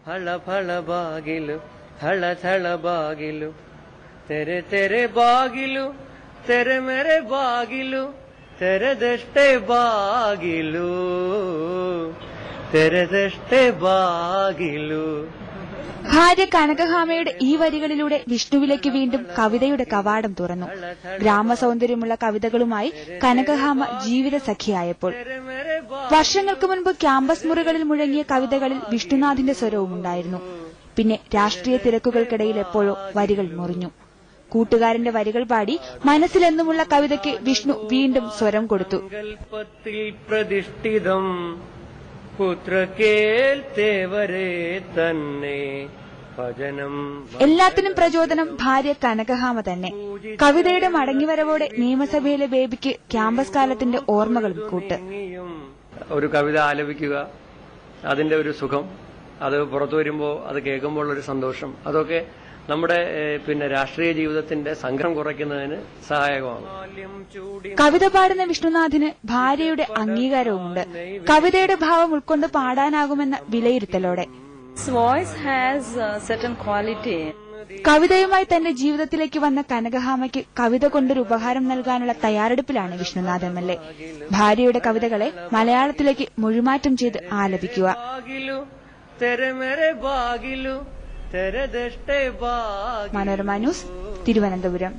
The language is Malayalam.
ഫള ഫള ബാഗിലു ಥಳ ಥಳ ಬಾಗಿಲು ತೆರೆ ತೆರೆ ಬಾಗಿಲು ತೆರೆ ಮೇರೆ ಬಾಗಿಲು ತೆರೆದಷ್ಟೇ ಬಾಗಿಲು തെരദഷ്ടേ ബാഗിലു. ഭാര്യ കനകഹാമയുടെ ഈ വരികളിലൂടെ വിഷ്ണുവിലേക്ക് വീണ്ടും കവിതയുടെ കവാടം തുറന്നു. ഗ്രാമസൗന്ദര്യമുള്ള കവിതകളുമായി കനകഹാമ ജീവിത സഖിയായപ്പോൾ വർഷങ്ങൾക്ക് മുൻപ് ക്യാമ്പസ് മുറികളിൽ മുഴങ്ങിയ കവിതകളിൽ വിഷ്ണുനാഥിന്റെ സ്വരവുമുണ്ടായിരുന്നു. പിന്നെ രാഷ്ട്രീയ തിരക്കുകൾക്കിടയിൽ എപ്പോഴോ വരികൾ മുറിഞ്ഞു. കൂട്ടുകാരന്റെ വരികൾ പാടി മനസ്സിലെന്നുമുള്ള കവിതയ്ക്ക് വിഷ്ണു വീണ്ടും സ്വരം കൊടുത്തു. പ്രതിഷ്ഠിതം പുത്രകേൽത്തേവരേ തന്നെ ഭജനം. എല്ലാത്തിനും പ്രചോദനം ഭാര്യ കനകഹാമ തന്നെ. കവിതയുടെ മടങ്ങിവരവോടെ നിയമസഭയിലെ ബേബിക്ക് ക്യാമ്പസ് കാലത്തിന്റെ ഓർമ്മകളും കൂട്ട്. ഒരു കവിത ആലപിക്കുക, അതിന്റെ ഒരു സുഖം, അത് പുറത്തു വരുമ്പോൾ അത് കേൾക്കുമ്പോൾ ഒരു സന്തോഷം, അതൊക്കെ നമ്മുടെ രാഷ്ട്രീയ ജീവിതത്തിന്റെ സംഘം കുറയ്ക്കുന്നതിന് സഹായകമാണ്. കവിത പാടുന്ന വിഷ്ണുനാഥിന് ഭാര്യയുടെ അംഗീകാരവുമുണ്ട്. കവിതയുടെ ഭാവം ഉൾക്കൊണ്ട് പാടാനാകുമെന്ന വിലയിരുത്തലോടെ. കവിതയുമായി തന്റെ ജീവിതത്തിലേക്ക് വന്ന കനകഹാമയ്ക്ക് കവിത കൊണ്ടൊരു ഉപഹാരം നൽകാനുള്ള തയ്യാറെടുപ്പിലാണ് വിഷ്ണുനാഥ് MLA. ഭാര്യയുടെ കവിതകളെ മലയാളത്തിലേക്ക് മൊഴിമാറ്റം ചെയ്ത് ആലപിക്കുക. മനോരമ ന്യൂസ്, തിരുവനന്തപുരം.